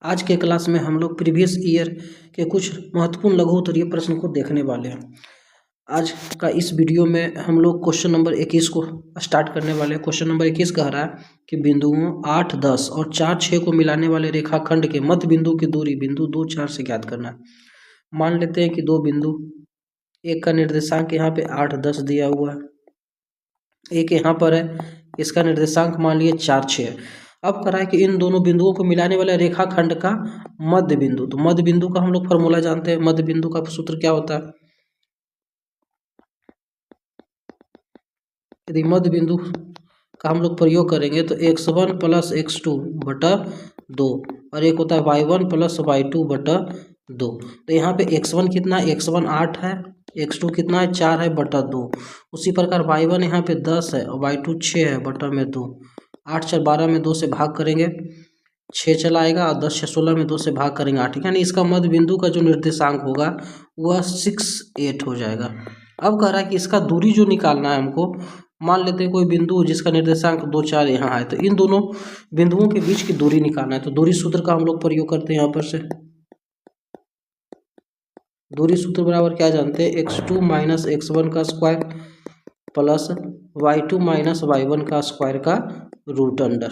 आज के क्लास में हम लोग प्रीवियस ईयर के कुछ महत्वपूर्ण लघु उत्तरीय प्रश्न को देखने वाले हैं। आज का इस वीडियो में हम लोग क्वेश्चन नंबर 21 को स्टार्ट करने वाले हैं। क्वेश्चन नंबर 21 कह रहा है कि बिंदुओं 8, 10 और 4, 6 को मिलाने वाले रेखाखंड के मध्य बिंदु की दूरी बिंदु 2, 4 से ज्ञात करना है। मान लेते हैं कि दो बिंदु, एक का निर्देशांक यहाँ पे 8, 10 दिया हुआ है, एक यहाँ पर है, इसका निर्देशांक मान लिए 4, 6 है। अब करा है कि इन दोनों बिंदुओं को मिलाने वाले रेखाखंड का मध्य बिंदु, तो मध्य बिंदु का हम लोग फॉर्मूला जानते हैं। मध्य बिंदु का सूत्र क्या होता है? यदि मध्य बिंदु का हम लोग प्रयोग करेंगे तो x1 प्लस x2 बटा 2 और एक होता है y1 प्लस y2 बटा 2। तो यहाँ पे x1 कितना है? x1 8 है, x2 कितना है? 4 है बटा 2। उसी प्रकार y1 यहाँ पे 10 है और y2 6 है बटा में 2। 8 4 12 में 2 से भाग करेंगे 6 चला आएगा और 10 6 16 में 2 से भाग करेंगे 8, यानी इसका मध्य बिंदु का जो निर्देशांक होगा वह 6, 8 हो जाएगा। अब कह रहा है कि इसका दूरी जो निकालना है हमको, मान लेते हैं कोई बिंदु जिसका निर्देशांक 2, 4 यहाँ है, तो इन दोनों बिंदुओं के बीच की दूरी निकालना है। तो दूरी सूत्र का हम लोग प्रयोग करते हैं। यहाँ पर से दूरी सूत्र बराबर क्या जानते हैं? x2 माइनस x1 का square plus y2 minus y1 का स्क्वायर का रूट अंडर।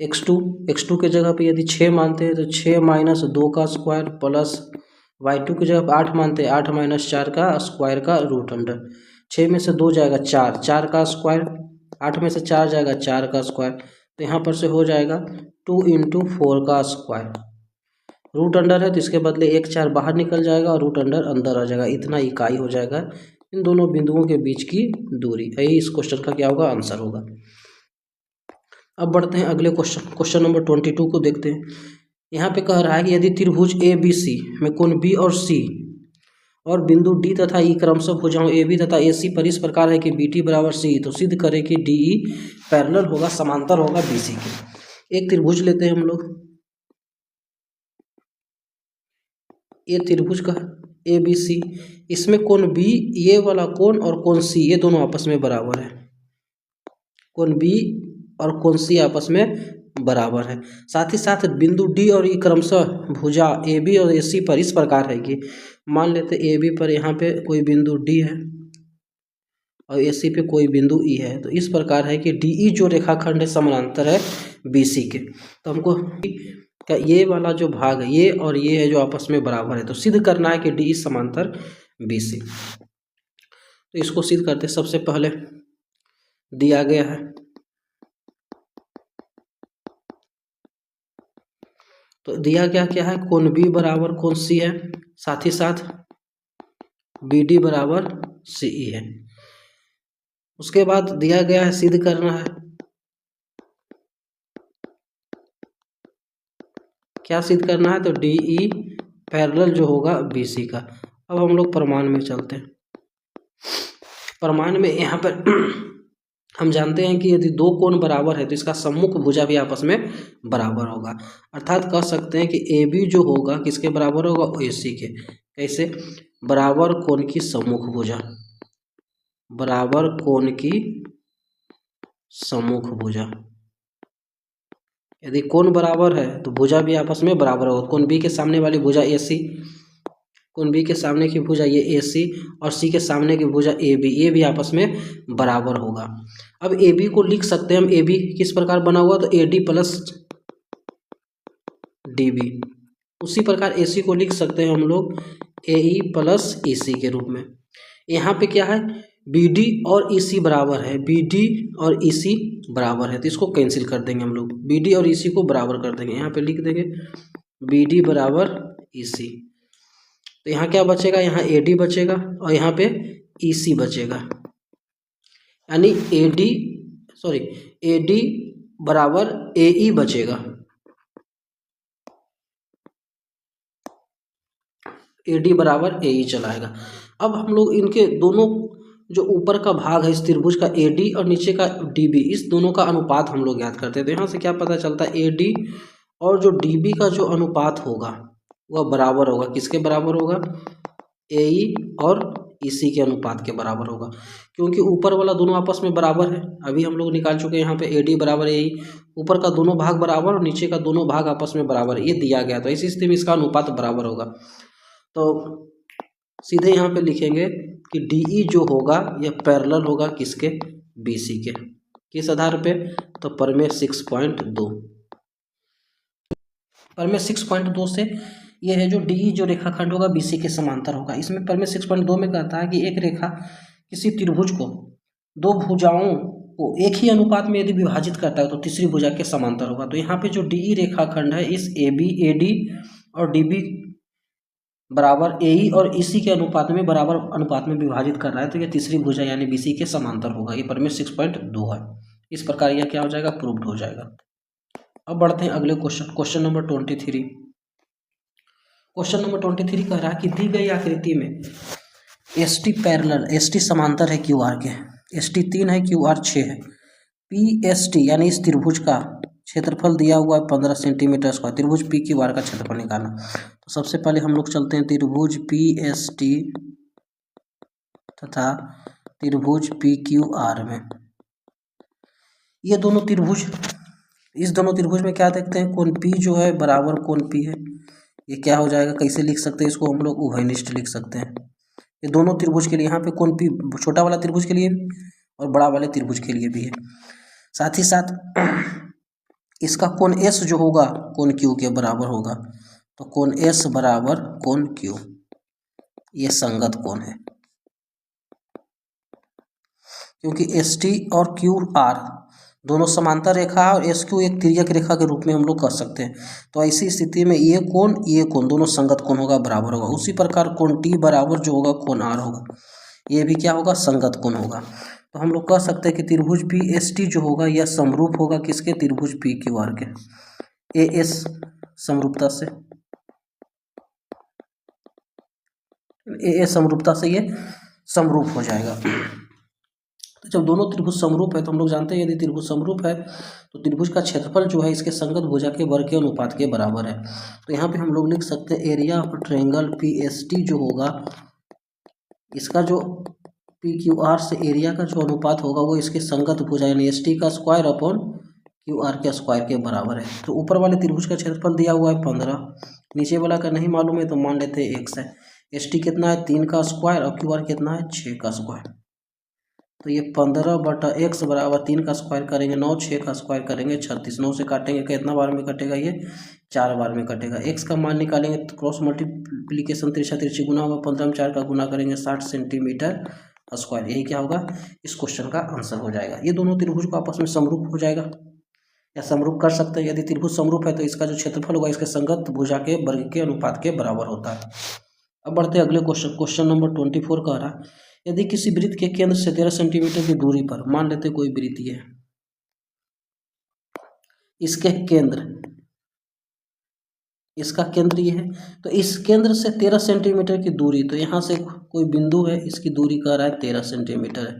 x2 के जगह पे यदि 6 मानते हैं तो 6 माइनस 2 का स्क्वायर प्लस y2 की जगह पे 8 मानते हैं 8 माइनस 4 का स्क्वायर का रूट अंडर। 6 में से 2 जाएगा 4, 4 का स्क्वायर, 8 में से 4 जाएगा 4 का स्क्वायर, तो यहाँ पर से हो जाएगा 2 इंटू 4 का स्क्वायर। रूट अंडर है तो इसके बदले 1 4 बाहर निकल जाएगा और रूट अंडर अंदर आ जाएगा। इतना इकाई हो जाएगा इन दोनों बिंदुओं के बीच की दूरी। यही इस क्वेश्चन का क्या होगा? आंसर होगा। अब बढ़ते हैं अगले क्वेश्चन नंबर 22 को देखते हैं। यहाँ पे कह रहा है कि यदि त्रिभुज ABC में कोण B और C और बिंदु D तथा E क्रमशः भुजाओं AB तथा AC पर इस प्रकार है कि BT बराबर C, तो सिद्ध करें कि DE पैरेलल होगा, समांतर होगा BC के। एक त्रिभुज लेते हैं हम लोग, ये त्रिभुज का ABC, इसमें कोण B, ये वाला कोण और कोण C ये दोनों आपस में बराबर है। कोण B और कोण C आपस में बराबर है। साथ ही साथ बिंदु D और E क्रमशः भुजा AB और AC पर इस प्रकार है कि मान लेते AB पर यहाँ पे कोई बिंदु D है और AC पे कोई बिंदु E है, तो इस प्रकार है कि DE जो रेखाखंड है समानांतर है BC के। तो हमको का ये वाला जो भाग है, ये और ये है जो आपस में बराबर है, तो सिद्ध करना है कि DE समांतर BC। तो इसको सिद्ध करते सबसे पहले दिया गया है, तो दिया गया क्या है? कोण B बराबर कोण C है, साथ ही साथ BD बराबर CE है। उसके बाद दिया गया है सिद्ध करना है, क्या सिद्ध करना है? तो DE पैरेलल जो होगा BC का। अब हम लोग प्रमाण में चलते हैं। प्रमाण में यहाँ पर हम जानते हैं कि यदि दो कोण बराबर है तो इसका सम्मुख भुजा भी आपस में बराबर होगा, अर्थात कह सकते हैं कि AB जो होगा किसके बराबर होगा? AC के। कैसे? बराबर कोण की सम्मुख भुजा, बराबर कोण की सम्मुख भुजा। यदि कोण बराबर है तो भुजा भी आपस में बराबर होगा। कोण B के सामने वाली भुजा AC, कोण B के सामने की भुजा ये AC और C के सामने की भुजा AB, ये भी आपस में बराबर होगा। अब AB को लिख सकते हैं हम, AB किस प्रकार बना हुआ? तो AD प्लस DB। उसी प्रकार AC को लिख सकते हैं हम लोग AE प्लस EC के रूप में। यहाँ पे क्या है? BD और EC बराबर है, BD और EC बराबर है, तो इसको कैंसिल कर देंगे हम लोग, BD और EC को बराबर कर देंगे। यहाँ पे लिख देंगे BD बराबर EC, तो यहाँ क्या बचेगा? यहाँ AD बचेगा और यहाँ पे EC बचेगा, यानी AD बराबर AE बचेगा, AD बराबर AE चलाएगा। अब हम लोग इनके दोनों जो ऊपर का भाग है इस त्रिभुज का AD और नीचे का DB, इस दोनों का अनुपात हम लोग याद करते हैं। तो यहाँ से क्या पता चलता है? AD और जो DB का जो अनुपात होगा वह बराबर होगा, किसके बराबर होगा? AE और इसी के अनुपात के बराबर होगा, क्योंकि ऊपर वाला दोनों आपस में बराबर है। अभी हम लोग निकाल चुके हैं यहाँ पे AD बराबर AE, ऊपर का दोनों भाग बराबर और नीचे का दोनों भाग आपस में बराबर, ये दिया गया। तो इसी स्थिति में इसका अनुपात बराबर होगा। तो सीधे यहाँ पे लिखेंगे कि DE जो होगा यह पैरेलल होगा किसके, BC के। किस आधार पे, तो प्रमेय 6.2। प्रमेय 6.2 से ये है जो DE जो रेखाखंड होगा BC के समांतर होगा। इसमें प्रमेय 6.2 में कहता है कि एक रेखा किसी त्रिभुज को दो भुजाओं को एक ही अनुपात में यदि विभाजित करता है तो तीसरी भुजा के समांतर होगा। तो यहाँ पे जो DE रेखाखंड है इस AB AD और DB बराबर AE और EC के अनुपात में बराबर अनुपात में विभाजित कर रहा है, तो ये तीसरी भुजा यानी BC के समांतर होगा। ये प्रमेय 6.2 है। इस प्रकार यह क्या हो जाएगा, प्रूव्ड हो जाएगा। अब बढ़ते हैं अगले क्वेश्चन नंबर 23। क्वेश्चन नंबर 23 कह रहा है कि दी गई आकृति में ST पैरेलल, ST समांतर है QR के, ST 3 है QR 6 है, PST यानी इस त्रिभुज का क्षेत्रफल दिया हुआ है 15 सेंटीमीटर स्क्वायर। त्रिभुज PQR का क्षेत्रफल निकालना। तो सबसे पहले हम लोग चलते हैं त्रिभुज PST तथा त्रिभुज PQR में। ये दोनों त्रिभुज, इस दोनों त्रिभुज में क्या देखते हैं, कोण P जो है बराबर कोण P है। ये क्या हो जाएगा, कैसे लिख सकते हैं इसको, हम लोग उभयनिष्ठ लिख सकते हैं। ये दोनों त्रिभुज के लिए, यहाँ पे कोण P छोटा वाला त्रिभुज के लिए और बड़ा वाले त्रिभुज के लिए भी है। साथ ही साथ इसका कोण S जो होगा कोण Q के बराबर होगा। तो कोण S बराबर कोण Q, ये संगत कोण है, क्योंकि ST और QR दोनों समांतर रेखा है और SQ एक तिर्यक रेखा के रूप में हम लोग कर सकते हैं। तो ऐसी स्थिति में ये कोण दोनों संगत कोण होगा, बराबर होगा। उसी प्रकार कोण T बराबर जो होगा कोण R होगा, ये भी क्या होगा, संगत कोण होगा। तो हम लोग कह सकते हैं कि त्रिभुज PST जो होगा यह समरूप होगा किसके, त्रिभुज PQR के, AS समरूपता से, AS समरूपता से ये समरूप हो जाएगा। तो जब दोनों त्रिभुज समरूप है तो हम लोग जानते हैं यदि त्रिभुज समरूप है तो त्रिभुज का क्षेत्रफल जो है इसके संगत भुजा के वर्ग के अनुपात के बराबर है। तो यहाँ पे हम लोग लिख सकते हैं एरिया ऑफ ट्रायंगल PST जो होगा, इसका जो PQR से एरिया का जो अनुपात होगा वो इसके संगत भुजा यानी ST का स्क्वायर अपॉन QR के स्क्वायर के बराबर है। तो ऊपर वाले त्रिभुज का क्षेत्रफल दिया हुआ है 15, नीचे वाला का नहीं मालूम है तो मान लेते हैं x है। ST कितना है, 3 का स्क्वायर और QR कितना है, 6 का स्क्वायर। तो ये 15/x बराबर 3 का स्क्वायर करेंगे 9, 6 का स्क्वायर करेंगे 36, 9 से काटेंगे कितना बार में कटेगा, ये 4 बार में कटेगा। x का मान निकालेंगे तो क्रॉस मल्टीप्लीकेशन तिरछा तिरछी गुना होगा, 15 में 4 का गुना करेंगे 60 सेंटीमीटर स्क्वायर। यही क्या होगा, इस क्वेश्चन का आंसर हो जाएगा। ये दोनों त्रिभुज को आपस में समरूप हो जाएगा या समरूप कर सकते हैं। यदि त्रिभुज समरूप है तो इसका जो क्षेत्रफल होगा इसके संगत भुजा के वर्ग के अनुपात के बराबर होता है। अब बढ़ते हैं अगले क्वेश्चन नंबर 24 कह रहा है यदि किसी वृत्त के केंद्र से 13 सेंटीमीटर की दूरी पर, मान लेते कोई वृत्त है, इसके केंद्र, इसका केंद्र ये है, तो इस केंद्र से 13 सेंटीमीटर की दूरी, तो यहाँ से कोई बिंदु है इसकी दूरी कह रहा है 13 सेंटीमीटर है,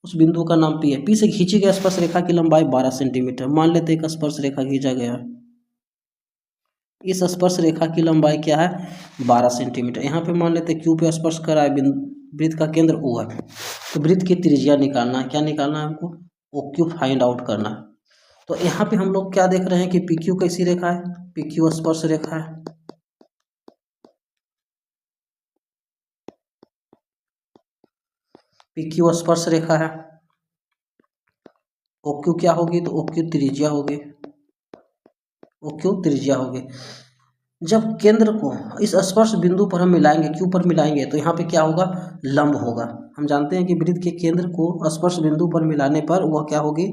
उस बिंदु का नाम P है। P से खींची गई स्पर्श रेखा की लंबाई 12 सेंटीमीटर। मान लेते एक स्पर्श रेखा खींचा गया है, इस स्पर्श रेखा की लंबाई क्या है, 12 सेंटीमीटर। यहाँ पे मान लेते Q पे स्पर्श करा है, वृत्त का केंद्र O है, तो वृत्त की त्रिज्या निकालना है। क्या निकालना है हमको, OQ फाइंड आउट करना है। तो यहाँ पे हम लोग क्या देख रहे हैं कि PQ कैसी रेखा है, PQ स्पर्श रेखा है, PQ स्पर्श रेखा है। OQ क्या होगी, तो OQ त्रिज्या होगी, OQ त्रिज्या होगी। जब केंद्र को इस स्पर्श बिंदु पर हम मिलाएंगे, Q पर मिलाएंगे, तो यहाँ पे क्या होगा, लंब होगा। हम जानते हैं कि वृत्त के केंद्र को स्पर्श बिंदु पर मिलाने पर वह क्या होगी,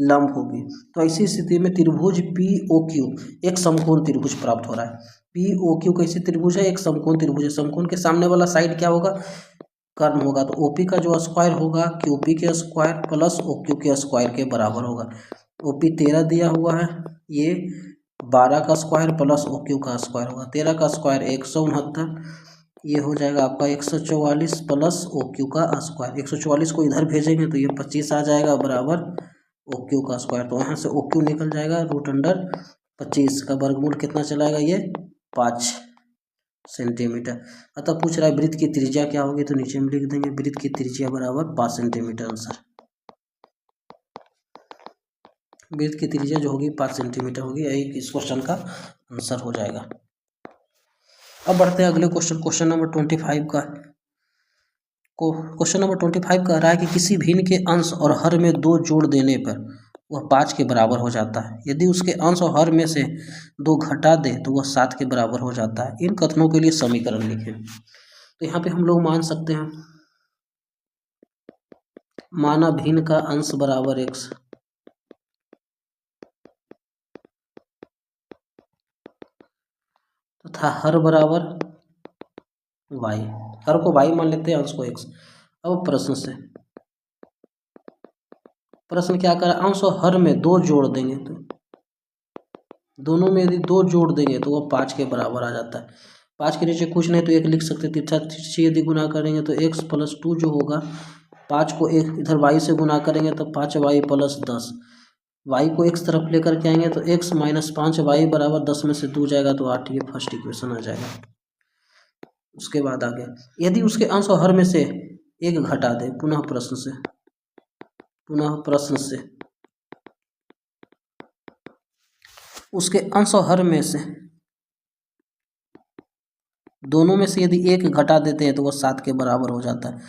लंब होगी। तो ऐसी स्थिति में त्रिभुज POQ एक समकोण त्रिभुज प्राप्त हो रहा है। POQ कैसी त्रिभुज है, एक समकोण त्रिभुज है। समकोण के सामने वाला साइड क्या होगा, कर्ण होगा। तो OP का जो स्क्वायर होगा QP के स्क्वायर प्लस OQ के स्क्वायर के बराबर होगा। OP 13 दिया हुआ है, ये 12 का स्क्वायर प्लस OQ का स्क्वायर होगा। 13 का स्क्वायर 169, ये हो जाएगा आपका 144 प्लस OQ का स्क्वायर। 144 को इधर भेजेंगे तो ये 25 आ जाएगा बराबर OQ का स्क्वायर। तो यहाँ से OQ निकल जाएगा √25 का वर्गमूल कितना चलाएगा, ये 5 सेंटीमीटर। अतः पूछ रहा है वृत्त की त्रिज्या क्या होगी, तो नीचे में लिख देंगे वृत्त की त्रिज्या बराबर 5 सेंटीमीटर। आंसर वृत्त की त्रिज्या जो होगी 5 सेंटीमीटर होगी, यही इस क्वेश्चन का आंसर हो जाएगा। अब बढ़ते हैं अगले क्वेश्चन, क्वेश्चन नंबर 25 का। क्वेश्चन नंबर 25 कह रहा है कि किसी भिन्न के अंश और हर में 2 जोड़ देने पर वह 5 के बराबर हो जाता है। यदि उसके अंश और हर में से 2 घटा दे तो वह 7 के बराबर हो जाता है। इन कथनों के लिए समीकरण लिखें। तो यहाँ पे हम लोग मान सकते हैं, माना भिन्न का अंश बराबर x तथा हर बराबर y। हर को y मान लेते हैं, अंश को x। अब प्रश्न क्या कर रहा है, अंश और हर में 2 जोड़ देंगे तो दोनों में यदि 2 जोड़ देंगे तो वह 5 के बराबर आ जाता है। 5 के नीचे कुछ नहीं तो 1 लिख सकते। तिरछा यदि गुना करेंगे तो x + 2 जो होगा, 5 को एक इधर y से गुना करेंगे तो 5y + 10। y को x तरफ लेकर के आएंगे तो x - 5y बराबर 10 में से 2 जाएगा तो 8। ये फर्स्ट इक्वेशन आ जाएगा। उसके बाद आगे, यदि उसके अंश और हर में से 1 घटा दे, पुनः प्रश्न से उसके अंश और हर में से दोनों में से यदि 1 घटा देते हैं तो वह 7 के बराबर हो जाता है।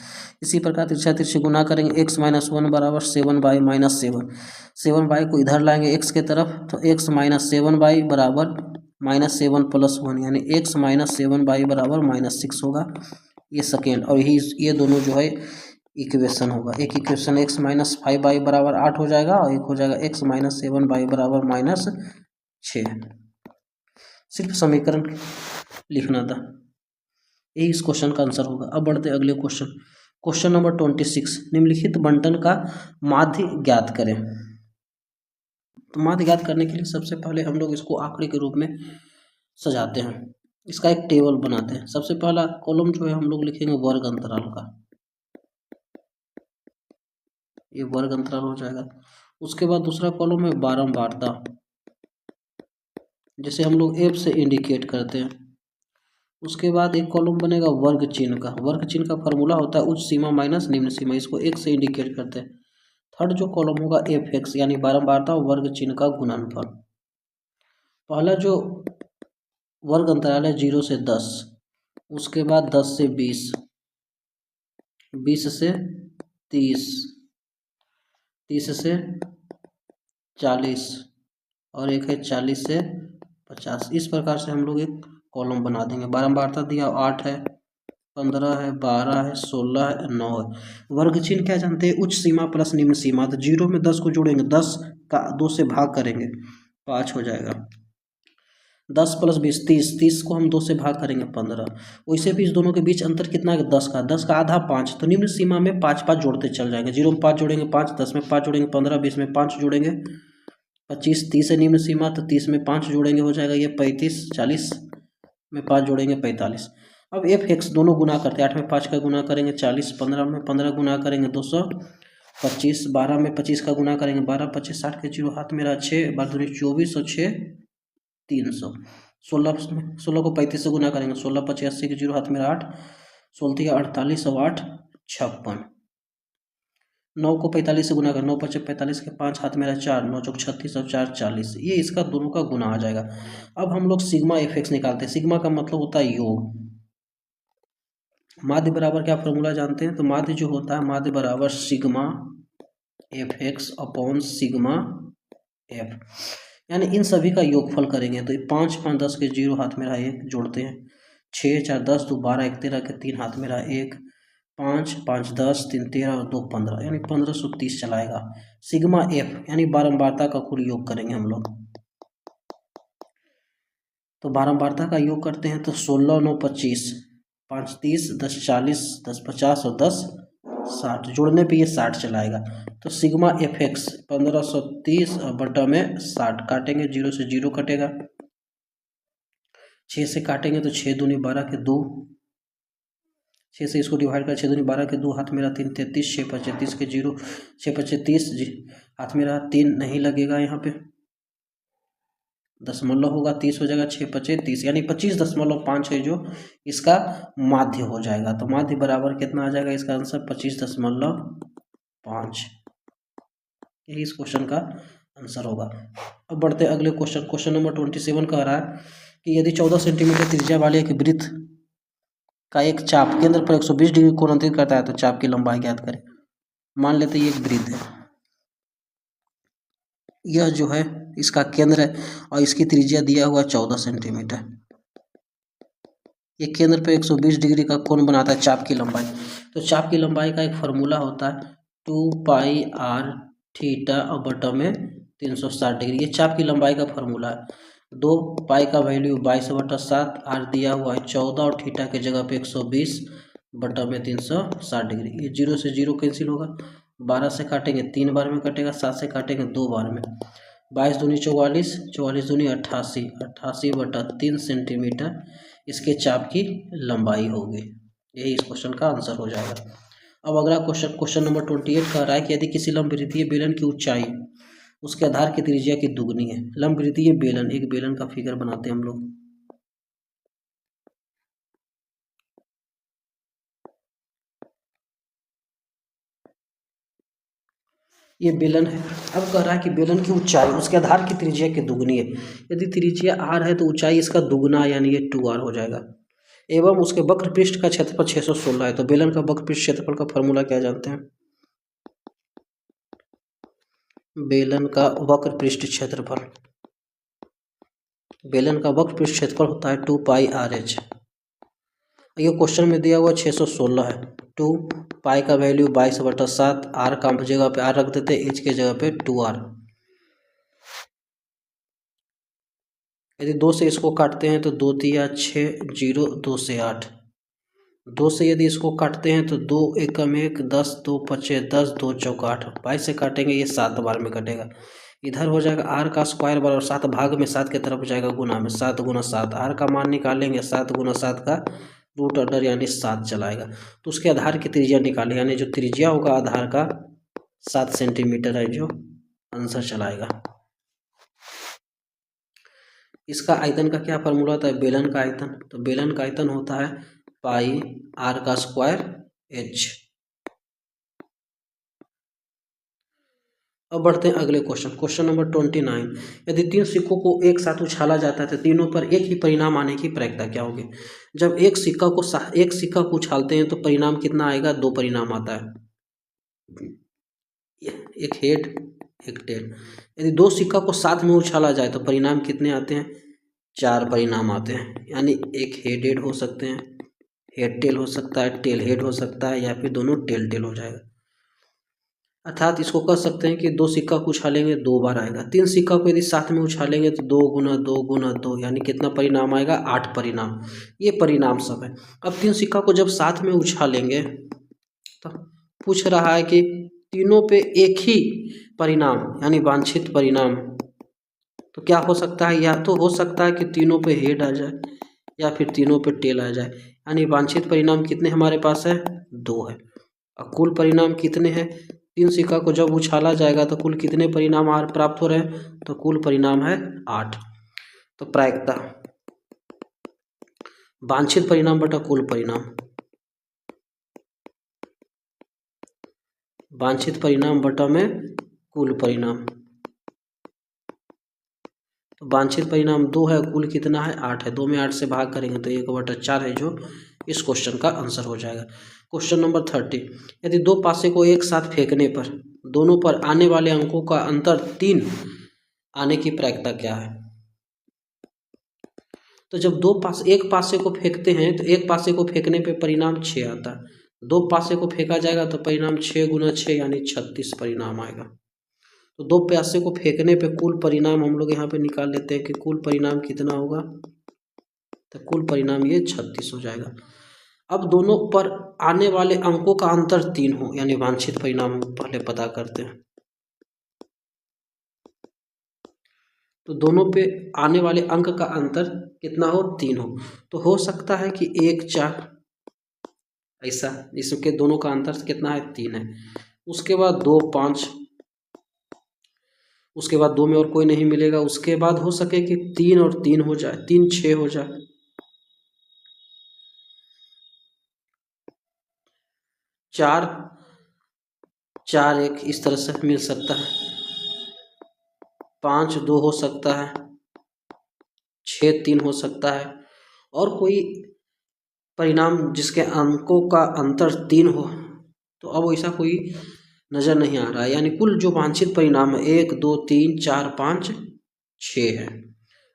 इसी प्रकार तिरछा गुना करेंगे, x - 1 बराबर 7y - 7। 7y को इधर लाएंगे x के तरफ तो x - 7y बराबर -7 + 1 यानी x - 7y बराबर -6 होगा। ये सेकेंड, और ये दोनों जो है इक्वेशन होगा। एक इक्वेशन x - 5y बराबर 8 हो जाएगा और एक हो जाएगा x - 7y बराबर -6। सिर्फ समीकरण लिखना था, यही इस क्वेश्चन का आंसर होगा। अब बढ़ते अगले क्वेश्चन, क्वेश्चन नंबर 26। निम्नलिखित बंटन का माध्य ज्ञात करें। तो माध्य ज्ञात करने के लिए सबसे पहले हम लोग इसको आंकड़े के रूप में सजाते हैं। इसका एक टेबल बनाते हैं। सबसे पहला कॉलम जो है हम लोग लिखेंगे वर्ग अंतराल का, ये वर्ग अंतराल हो जाएगा। उसके बाद दूसरा कॉलम है बारंबारता, जिसे हम लोग F से इंडिकेट करते हैं। उसके बाद एक कॉलम बनेगा वर्ग चिन्ह का। वर्ग चिन्ह का फॉर्मूला होता है उच्च सीमा माइनस निम्न सीमा, इसको 1 से इंडिकेट करते हैं। थर्ड जो कॉलम होगा Fx यानी बारंबारता और वर्ग चिन्ह का गुणनफल। पहला जो वर्ग अंतराल है 0 से 10, उसके बाद 10 से 20, 20 से 30, 30 से 40 और एक है 40 से 50। इस प्रकार से हम लोग एक कॉलम बना देंगे। बारंबारता दिया 8 है, 15 है, 12 है, 16 है, 9 है। वर्ग चिन्ह क्या जानते हैं, उच्च सीमा प्लस निम्न सीमा। तो 0 में 10 को जोड़ेंगे, 10 का 2 से भाग करेंगे, 5 हो जाएगा। 10 + 20 30, 30 को हम 2 से भाग करेंगे 15। वैसे भी इस दोनों के बीच अंतर कितना है, 10 का, 10 का आधा 5। तो निम्न सीमा में 5 जोड़ते चल जाएंगे। 0 में 5 जोड़ेंगे 5, 10 में 5 जोड़ेंगे 15, 20 में 5 जोड़ेंगे 25, 30 है निम्न सीमा तो 30 में 5 जोड़ेंगे हो जाएगा ये 35, 40 में 5 जोड़ेंगे 45। अब Fx दोनों गुना करते हैं, 8 में 5 का गुना करेंगे 40, 15 में 15 गुना करेंगे 225, 12 में 25 का गुना करेंगे 12, 25, 60 के 0 हाथ में रहा 6, 12 दूनी 24 और 6 300। 16 को 35 से गुना करेंगे, 16 × 85 के 0 हाथ में रहा 8, 16 48 और 8 56। 9 को 45 से गुना करें, 9 × 5 = 45 के 5 हाथ में रहा 4, 9 × 36 और 4 40। ये इसका दोनों का गुना आ जाएगा। अब हम लोग सिग्मा Fx निकालते हैं। सिग्मा का मतलब होता है योग। माध्य बराबर क्या फॉर्मूला जानते हैं, तो माध्य जो होता है, माध्य बराबर sigma Fx upon sigma F, यानी इन सभी का योगफल करेंगे तो 5 5 10 के 0 हाथ में रहा 1 जोड़ते हैं, 6 4 10 2 12 1 13 के 3 हाथ में रहा 1, 5 5 10 3 13 और 2 15 यानी 1530 चलाएगा। सिग्मा F यानी बारंबारता का कुल योग करेंगे हम लोग। तो बारंबारता का योग करते हैं तो 16 9 25, 5 30, 10 40, 10 50 और 10 60, जोड़ने पे ये 60 चलाएगा। तो सिग्मा Fx 1530 और बटा में 60, काटेंगे 0 से 0 कटेगा, 6 से काटेंगे तो 6 दूनी 12 के 2, 6 से इसको डिवाइड कर 6 दूनी 12 के 2 हाथ में रहा 3 33, 6 5 30 के 0, 6 5 30 हाथ में रहा 3 नहीं लगेगा यहाँ पे, दशमलव होगा 30 हो जाएगा, 6×5 = 30 यानी 25.5 है जो इसका माध्य हो जाएगा। तो माध्य बराबर कितना आ जाएगा इसका आंसर 25.5। यही इस क्वेश्चन का आंसर होगा। अब बढ़ते हैं अगले क्वेश्चन। क्वेश्चन नंबर 27 कह रहा है कि यदि 14 सेंटीमीटर त्रिज्या वाले एक वृत्त का एक चाप केंद्र पर 120 डिग्री कोण अंतरित करता है तो चाप की लंबाई ज्ञात करें। मान लेते हैं ये एक वृत्त है, यह जो है इसका केंद्र है और इसकी त्रिज्या दिया हुआ 14 सेंटीमीटर। ये केंद्र पे 120 डिग्री का कोण बनाता है चाप की लंबाई। तो चाप की लंबाई का एक फार्मूला होता है 2πr थीटा और बटा में 360 डिग्री। ये चाप की लंबाई का फार्मूला है। 2 पाई का वैल्यू 22/7, आर दिया हुआ है 14 और थीटा के जगह पे 120 बटा में 360 डिग्री। ये 0 से 0 कैंसिल होगा, 12 से काटेंगे 3 बार में कटेगा, 7 से काटेंगे 2 बार में। 22 दूनी 44, 44 दूनी 88, 88/3 सेंटीमीटर इसके चाप की लंबाई होगी। यही इस क्वेश्चन का आंसर हो जाएगा। अब अगला क्वेश्चन, क्वेश्चन नंबर 28 कह रहा है कि यदि किसी लंबवृत्तीय बेलन की ऊंचाई उसके आधार की त्रिज्या की दुगनी है। लंबवृत्तीय बेलन, एक बेलन का फिगर बनाते हैं हम लोग। ये बेलन है। अब कह रहा है कि बेलन की ऊंचाई उसके आधार की त्रिज्या की दुगनी है। यदि त्रिज्या r है तो ऊंचाई इसका दुगना यानी ये 2r हो जाएगा। एवं उसके वक्र पृष्ठ का क्षेत्रफल 616 है। तो बेलन का वक्र पृष्ठ क्षेत्रफल का फॉर्मूला क्या जानते हैं? बेलन का वक्र पृष्ठ क्षेत्रफल, बेलन का वक्र पृष्ठ क्षेत्रफल होता है 2πrh। ये क्वेश्चन में दिया हुआ 616 है। 2 पाई का वैल्यू 22/7, आर का जगह पे आर रख देते, एच के जगह पे 2r। यदि 2 से इसको काटते हैं तो 2 तिया 6, 0, 2 से 8। 2 से यदि इसको काटते हैं तो 2 एकम 1, 10, 2 पचे 10, 2 चौका 8। 22 से काटेंगे ये 7 बार में कटेगा। इधर हो जाएगा आर का स्क्वायर बराबर 7 भाग में 7 की तरफ जाएगा गुना में, 7 × 7। आर का मान निकालेंगे, 7 × 7 का रूट अंडर यानी 7 चलाएगा। तो उसके आधार की त्रिज्या निकालें, यानी जो त्रिज्या होगा आधार का 7 सेंटीमीटर है जो आंसर चलाएगा। इसका आयतन का क्या फॉर्मूला होता है? बेलन का आयतन। तो बेलन का आयतन होता है पाई आर का स्क्वायर एच। अब बढ़ते हैं अगले क्वेश्चन, क्वेश्चन नंबर 29। यदि 3 सिक्कों को एक साथ उछाला जाता है तो तीनों पर एक ही परिणाम आने की प्रायिकता क्या होगी? जब एक सिक्का को उछालते हैं तो परिणाम कितना आएगा? 2 परिणाम आता है, एक हेड एक टेल। यदि 2 सिक्का को साथ में उछाला जाए तो परिणाम कितने आते हैं? 4 परिणाम आते हैं। यानी एक हेड हो सकते हैं, हेड टेल हो सकता है, टेल हेड हो सकता है, या फिर दोनों टेल टेल हो जाएगा। अर्थात इसको कह सकते हैं कि 2 सिक्का को उछालेंगे 2 बार आएगा। 3 सिक्का को यदि साथ में उछालेंगे तो 2 × 2 × 2 यानी कितना परिणाम आएगा? 8 परिणाम। ये परिणाम सब है। अब 3 सिक्का को जब साथ में उछालेंगे तो पूछ रहा है कि तीनों पे एक ही परिणाम यानी वांछित परिणाम, तो क्या हो सकता है? या तो हो सकता है कि तीनों पे हेड आ जाए या फिर तीनों पे टेल आ जाए। यानी वांछित परिणाम कितने हमारे पास है? 2 है। और कुल परिणाम कितने हैं? 3 सिक्का को जब उछाला जाएगा तो कुल कितने परिणाम प्राप्त हो रहे हैं? तो कुल परिणाम है 8। तो प्रायिकता वांछित परिणाम बटा कुल परिणाम, वांछित परिणाम बटा में कुल परिणाम। तो वांछित परिणाम 2 है, कुल कितना है? 8 है। 2 में 8 से भाग करेंगे तो 1/4 है जो इस क्वेश्चन का आंसर हो जाएगा। Question number 30। यदि 2 पासे को एक साथ फेंकने पर दोनों पर आने वाले अंकों का अंतर 3 आने की प्रायिकता क्या है? तो जब एक पासे को फेंकते हैं तो एक पासे को फेंकने पे परिणाम 6 आता है। 2 पासे को फेंका जाएगा तो परिणाम 6 × 6 यानी 36 परिणाम आएगा। तो 2 पासे को फेंकने पे कुल परिणाम हम लोग यहाँ पे निकाल लेते हैं कि कुल परिणाम कितना होगा? तो कुल परिणाम ये 36 हो जाएगा। अब दोनों पर आने वाले अंकों का अंतर 3 हो यानी वांछित परिणाम पहले पता करते हैं। तो दोनों पे आने वाले अंक का अंतर कितना हो? 3 हो। तो हो सकता है कि 1 4 ऐसा, इसके दोनों का अंतर कितना है? 3 है। उसके बाद 2 5, उसके बाद 2 में और कोई नहीं मिलेगा। उसके बाद हो सके कि 3 और 3 हो जाए, 3 6 हो जाए, 4 4 1 इस तरह से मिल सकता है, 5 2 हो सकता है, 6 3 हो सकता है, और कोई परिणाम जिसके अंकों का अंतर 3 हो, तो अब ऐसा कोई नज़र नहीं आ रहा है। यानी कुल जो वांछित परिणाम है 1 2 3 4 5 6 है।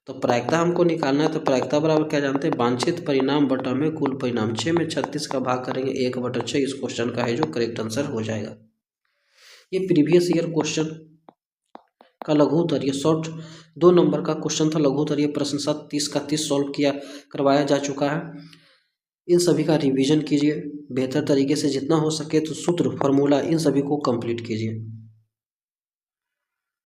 तो प्रायिकता हमको निकालना है, तो प्रायिकता बराबर क्या जानते हैं, वांछित परिणाम बटा में कुल परिणाम। 6 में 36 का भाग करेंगे 1/6 इस क्वेश्चन का है जो करेक्ट आंसर हो जाएगा। ये प्रीवियस ईयर क्वेश्चन का लघु उत्तरीय शॉर्ट 2 नंबर का क्वेश्चन था। लघु उत्तरीय प्रश्न 30 का 30 सॉल्व करवाया जा चुका है। इन सभी का रिवीजन कीजिए बेहतर तरीके से, जितना हो सके तो सूत्र फार्मूला इन सभी को कंप्लीट कीजिए।